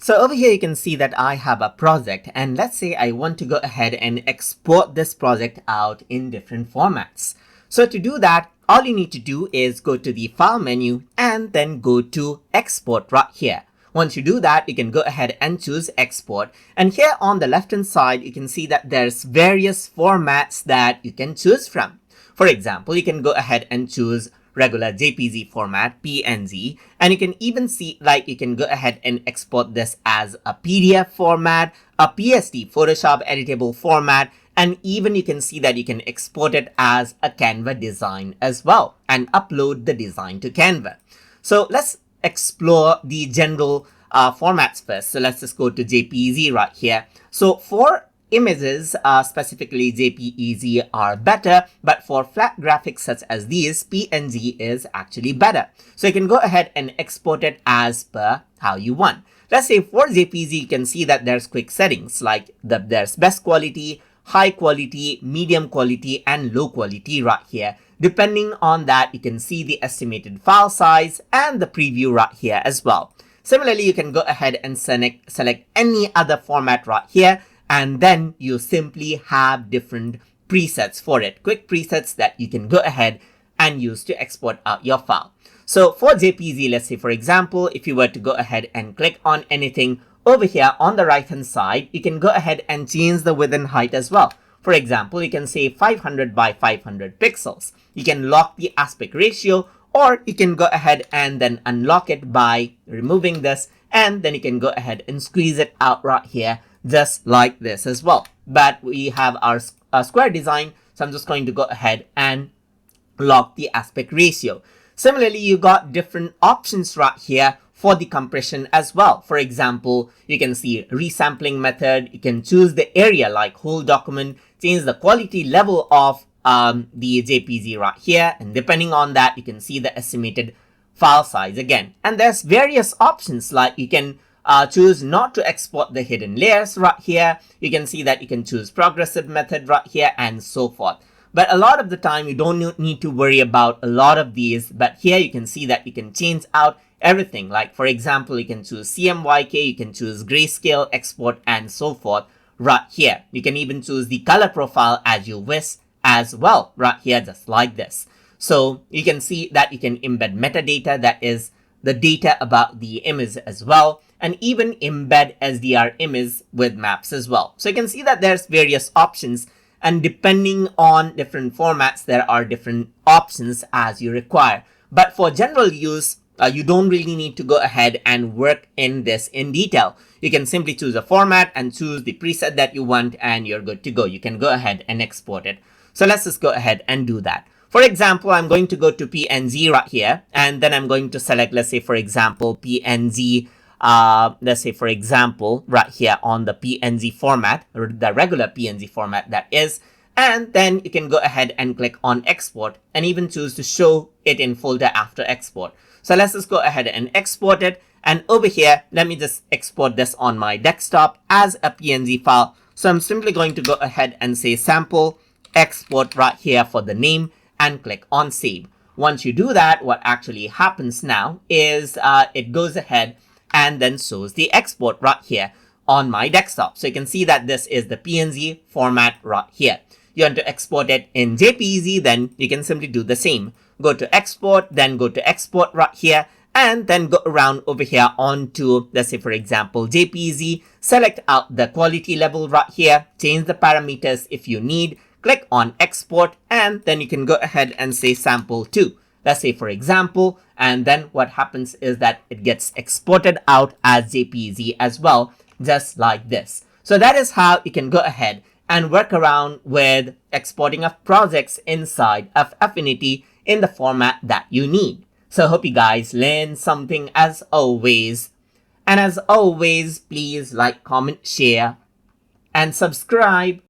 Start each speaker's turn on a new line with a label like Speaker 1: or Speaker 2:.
Speaker 1: So over here you can see that I have a project, and let's say I want to go ahead and export this project out in different formats. So to do that, all you need to do is go to the file menu and then go to export right here. Once you do that, you can go ahead and choose export, and here on the left hand side you can see that there's various formats that you can choose from. For example, you can go ahead and choose regular JPG format, PNG, and you can even see like you can go ahead and export this as a PDF format, a PSD Photoshop editable format, and even you can see that you can export it as a Canva design as well and upload the design to Canva. So let's explore the general formats first. So let's just go to JPG right here. So for images, specifically JPEG, are better, but for flat graphics such as these, PNG is actually better. So you can go ahead and export it as per how you want. Let's say for JPG, you can see that there's quick settings like there's best quality, high quality, medium quality, and low quality right here. Depending on that, you can see the estimated file size and the preview right here as well. Similarly, you can go ahead and select any other format right here, and then you simply have different presets for it, quick presets that you can go ahead and use to export out your file. So for JPG, let's say for example, if you were to go ahead and click on anything over here on the right hand side, you can go ahead and change the width and height as well. For example, you can say 500 by 500 pixels. You can lock the aspect ratio, or you can go ahead and then unlock it by removing this, and then you can go ahead and squeeze it out right here, just like this as well. But we have our square design, so I'm just going to go ahead and lock the aspect ratio. Similarly, you got different options right here for the compression as well. For example, you can see resampling method. You can choose the area like whole document, change the quality level of the JPG right here, and depending on that, you can see the estimated file size again. And there's various options like you can choose not to export the hidden layers right here. You can see that you can choose progressive method right here and so forth. But a lot of the time you don't need to worry about a lot of these, but here you can see that you can change out everything. Like for example, you can choose CMYK, you can choose grayscale, export, and so forth right here. You can even choose the color profile as you wish as well right here, just like this. So you can see that you can embed metadata, that is the data about the image as well, and even embed SDR image with maps as well. So you can see that there's various options, and depending on different formats, there are different options as you require. But for general use, you don't really need to go ahead and work in this in detail. You can simply choose a format and choose the preset that you want, and you're good to go. You can go ahead and export it. So let's just go ahead and do that. For example, I'm going to go to PNG right here, and then I'm going to select, let's say for example, PNG, let's say for example, right here on the PNG format, or the regular PNG format that is, and then you can go ahead and click on export and even choose to show it in folder after export. So let's just go ahead and export it. And over here, let me just export this on my desktop as a PNG file. So I'm simply going to go ahead and say sample export right here for the name and click on save. Once you do that, what actually happens now is it goes ahead and then shows the export right here on my desktop. So you can see that this is the PNG format right here. You want to export it in JPEG, then you can simply do the same. Go to export, then go to export right here, and then go around over here onto, let's say for example, JPEG, select out the quality level right here, change the parameters if you need, click on export, and then you can go ahead and say sample 2. Let's say for example, and then what happens is that it gets exported out as JPEG as well, just like this. So that is how you can go ahead and work around with exporting of projects inside of Affinity in the format that you need. So I hope you guys learned something as always. And as always, please like, comment, share, and subscribe.